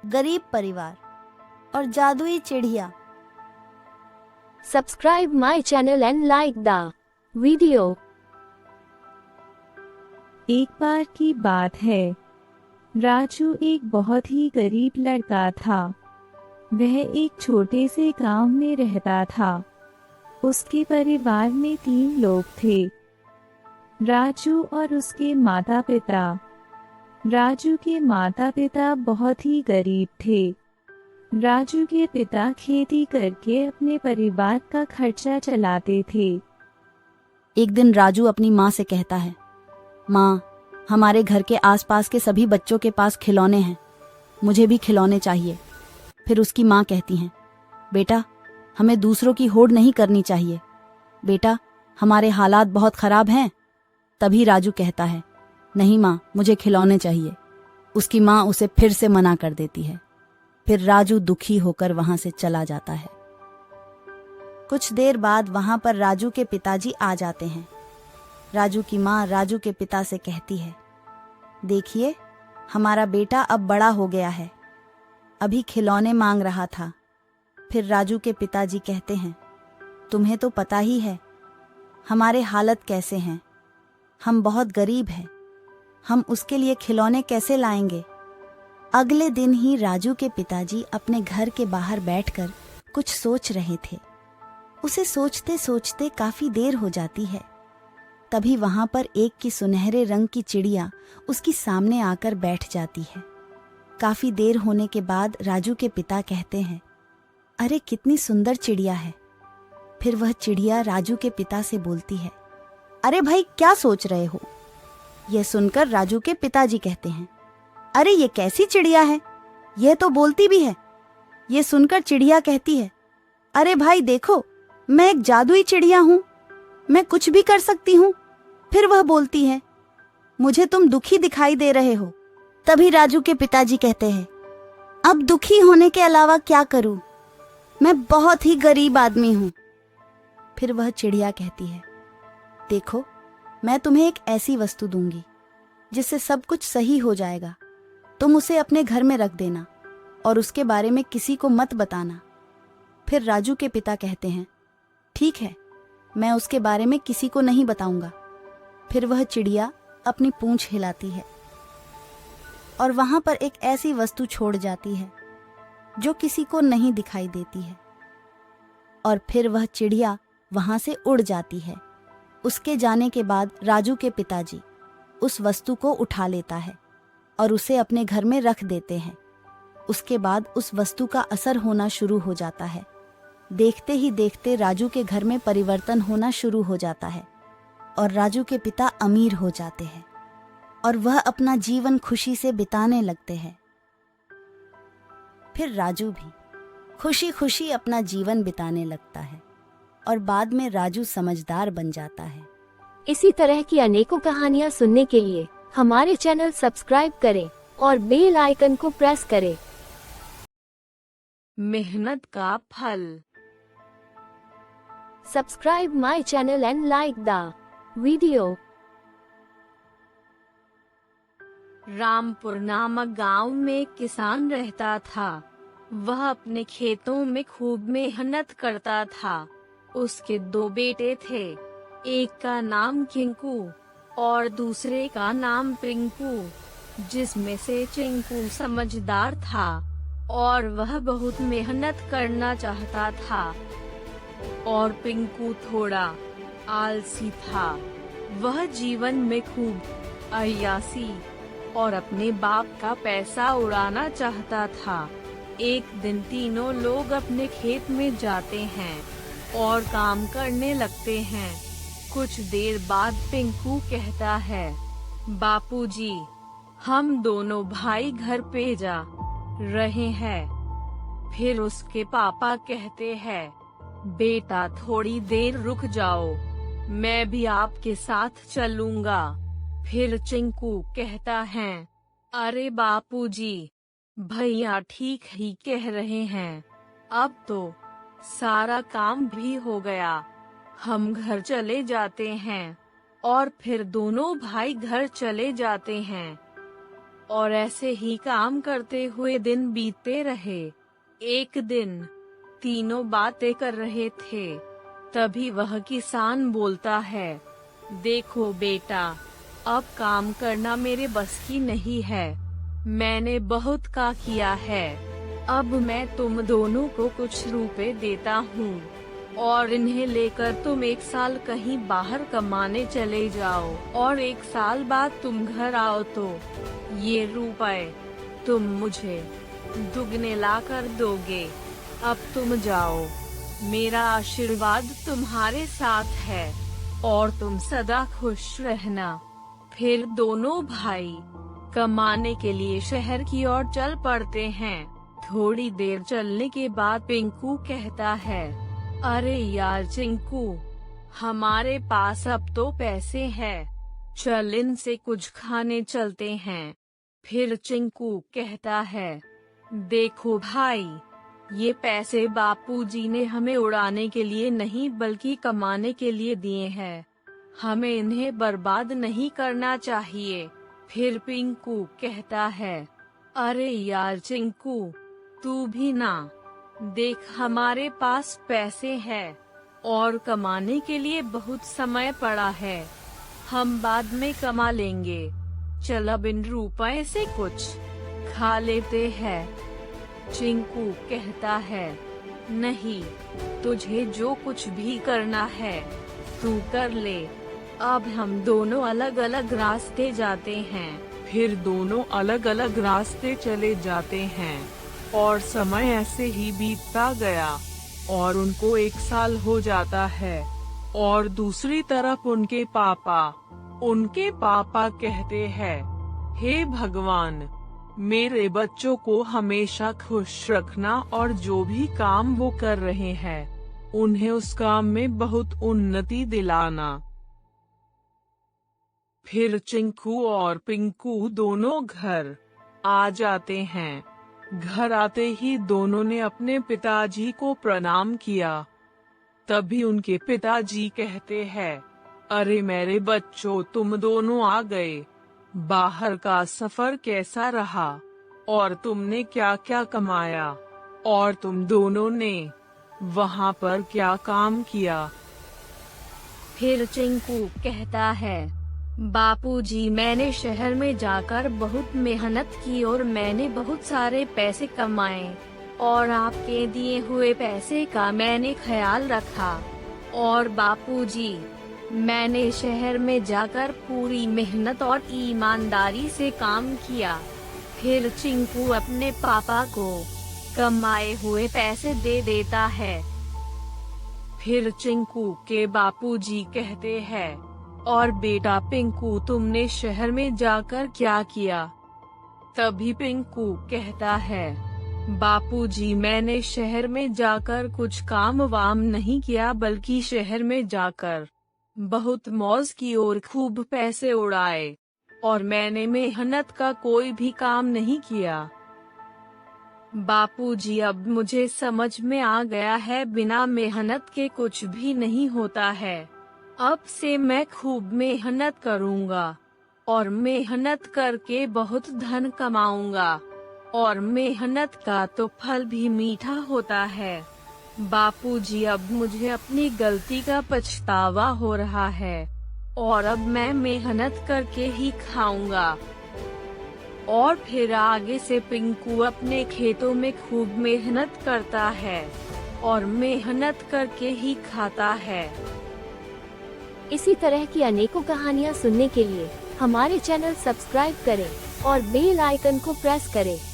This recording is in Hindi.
गरीब परिवार और जादुई चिड़िया। Subscribe my channel and like the video. एक बार की बात है, राजू एक बहुत ही गरीब लड़का था। वह एक छोटे से गांव में रहता था। उसके परिवार में 3 लोग थे, राजू और उसके माता पिता। राजू के माता पिता बहुत ही गरीब थे। राजू के पिता खेती करके अपने परिवार का खर्चा चलाते थे। एक दिन राजू अपनी माँ से कहता है, माँ, हमारे घर के आसपास के सभी बच्चों के पास खिलौने हैं, मुझे भी खिलौने चाहिए। फिर उसकी माँ कहती हैं, बेटा, हमें दूसरों की होड़ नहीं करनी चाहिए। बेटा, हमारे हालात बहुत खराब हैं। तभी राजू कहता है, नहीं माँ, मुझे खिलौने चाहिए। उसकी माँ उसे फिर से मना कर देती है। फिर राजू दुखी होकर वहां से चला जाता है। कुछ देर बाद वहां पर राजू के पिताजी आ जाते हैं। राजू की माँ राजू के पिता से कहती है, देखिए, हमारा बेटा अब बड़ा हो गया है, अभी खिलौने मांग रहा था। फिर राजू के पिताजी कहते हैं, तुम्हें तो पता ही है हमारे हालत कैसे हैं, हम बहुत गरीब हैं, हम उसके लिए खिलौने कैसे लाएंगे। अगले दिन ही राजू के पिताजी अपने घर के बाहर बैठकर कुछ सोच रहे थे। उसे सोचते सोचते काफी देर हो जाती है। तभी वहां पर एक की सुनहरे रंग की चिड़िया उसकी सामने आकर बैठ जाती है। काफी देर होने के बाद राजू के पिता कहते हैं, अरे कितनी सुंदर चिड़िया है। फिर वह चिड़िया राजू के पिता से बोलती है, अरे भाई, क्या सोच रहे हो। यह सुनकर राजू के पिताजी कहते हैं, अरे ये कैसी चिड़िया है, यह तो बोलती भी है। यह सुनकर चिड़िया कहती है, अरे भाई देखो, मैं एक जादुई चिड़िया हूं, मैं कुछ भी कर सकती हूं। फिर वह बोलती है, मुझे तुम दुखी दिखाई दे रहे हो। तभी राजू के पिताजी कहते हैं, अब दुखी होने के अलावा क्या करूं, मैं बहुत ही गरीब आदमी हूं। फिर वह चिड़िया कहती है, देखो, मैं तुम्हें एक ऐसी वस्तु दूंगी जिससे सब कुछ सही हो जाएगा। तुम उसे अपने घर में रख देना और उसके बारे में किसी को मत बताना। फिर राजू के पिता कहते हैं, ठीक है, मैं उसके बारे में किसी को नहीं बताऊंगा। फिर वह चिड़िया अपनी पूंछ हिलाती है और वहां पर एक ऐसी वस्तु छोड़ जाती है जो किसी को नहीं दिखाई देती है। और फिर वह चिड़िया वहां से उड़ जाती है। उसके जाने के बाद राजू के पिताजी उस वस्तु को उठा लेता है और उसे अपने घर में रख देते हैं। उसके बाद उस वस्तु का असर होना शुरू हो जाता है। देखते ही देखते राजू के घर में परिवर्तन होना शुरू हो जाता है और राजू के पिता अमीर हो जाते हैं और वह अपना जीवन खुशी से बिताने लगते हैं। फिर राजू भी खुशी खुशी अपना जीवन बिताने लगता है और बाद में राजू समझदार बन जाता है। इसी तरह की अनेकों कहानियाँ सुनने के लिए हमारे चैनल सब्सक्राइब करें और बेल आइकन को प्रेस करें। मेहनत का फल। Subscribe my channel and like the video. Rampur नामक गांव में एक किसान रहता था। वह अपने खेतों में खूब मेहनत करता था। उसके 2 बेटे थे, एक का नाम चिंकू और दूसरे का नाम पिंकू, जिसमें से चिंकू समझदार था और वह बहुत मेहनत करना चाहता था और पिंकू थोड़ा आलसी था। वह जीवन में खूब अय्यासी और अपने बाप का पैसा उड़ाना चाहता था। एक दिन तीनों लोग अपने खेत में जाते हैं और काम करने लगते हैं। कुछ देर बाद पिंकू कहता है, बापूजी, हम दोनों भाई घर पे जा रहे हैं। फिर उसके पापा कहते हैं, बेटा थोड़ी देर रुक जाओ, मैं भी आपके साथ चलूंगा। फिर चिंकू कहता है, अरे बापूजी, भैया ठीक ही कह रहे हैं, अब तो सारा काम भी हो गया, हम घर चले जाते हैं। और फिर दोनों भाई घर चले जाते हैं और ऐसे ही काम करते हुए दिन बीतते रहे। एक दिन तीनों बातें कर रहे थे, तभी वह किसान बोलता है, देखो बेटा, अब काम करना मेरे बस की नहीं है। मैंने बहुत का किया है। अब मैं तुम दोनों को कुछ रुपए देता हूँ और इन्हें लेकर तुम 1 साल कहीं बाहर कमाने चले जाओ, और 1 साल बाद तुम घर आओ तो ये रुपए तुम मुझे दुगने ला कर दोगे। अब तुम जाओ, मेरा आशीर्वाद तुम्हारे साथ है और तुम सदा खुश रहना। फिर दोनों भाई कमाने के लिए शहर की ओर चल पड़ते हैं। थोड़ी देर चलने के बाद पिंकू कहता है, अरे यार चिंकू, हमारे पास अब तो पैसे हैं, चल इनसे कुछ खाने चलते हैं। फिर चिंकू कहता है, देखो भाई, ये पैसे बापूजी ने हमें उड़ाने के लिए नहीं बल्कि कमाने के लिए दिए हैं, हमें इन्हें बर्बाद नहीं करना चाहिए। फिर पिंकू कहता है, अरे यार चिंकू, तू भी ना देख, हमारे पास पैसे हैं और कमाने के लिए बहुत समय पड़ा है, हम बाद में कमा लेंगे। चल अब इन रुपए से कुछ खा लेते हैं। चिंकू कहता है, नहीं, तुझे जो कुछ भी करना है तू कर ले। अब हम दोनों अलग अलग रास्ते जाते हैं। फिर दोनों अलग अलग रास्ते चले जाते हैं और समय ऐसे ही बीतता गया और उनको 1 साल हो जाता है। और दूसरी तरफ उनके पापा कहते हैं, हे भगवान, मेरे बच्चों को हमेशा खुश रखना और जो भी काम वो कर रहे हैं उन्हें उस काम में बहुत उन्नति दिलाना। फिर चिंकू और पिंकू दोनों घर आ जाते हैं। घर आते ही दोनों ने अपने पिताजी को प्रणाम किया। तभी उनके पिताजी कहते हैं, अरे मेरे बच्चों, तुम दोनों आ गए। बाहर का सफर कैसा रहा और तुमने क्या क्या कमाया और तुम दोनों ने वहाँ पर क्या काम किया? फिर चिंकू कहता है, बापूजी, मैंने शहर में जाकर बहुत मेहनत की और मैंने बहुत सारे पैसे कमाए और आपके दिए हुए पैसे का मैंने ख्याल रखा। और बापूजी, मैंने शहर में जाकर पूरी मेहनत और ईमानदारी से काम किया। फिर चिंकू अपने पापा को कमाए हुए पैसे दे देता है। फिर चिंकू के बापूजी कहते हैं, और बेटा पिंकू, तुमने शहर में जाकर क्या किया? तभी पिंकू कहता है, बापूजी, मैंने शहर में जाकर कुछ काम वाम नहीं किया बल्कि शहर में जाकर बहुत मौज की और खूब पैसे उड़ाए और मैंने मेहनत का कोई भी काम नहीं किया। बापूजी, अब मुझे समझ में आ गया है, बिना मेहनत के कुछ भी नहीं होता है। अब से मैं खूब मेहनत करूँगा और मेहनत करके बहुत धन कमाऊंगा और मेहनत का तो फल भी मीठा होता है। बापूजी, अब मुझे अपनी गलती का पछतावा हो रहा है और अब मैं मेहनत करके ही खाऊंगा। और फिर आगे से पिंकू अपने खेतों में खूब मेहनत करता है और मेहनत करके ही खाता है। इसी तरह की अनेकों कहानियाँ सुनने के लिए हमारे चैनल सब्सक्राइब करें और बेल आइकन को प्रेस करें।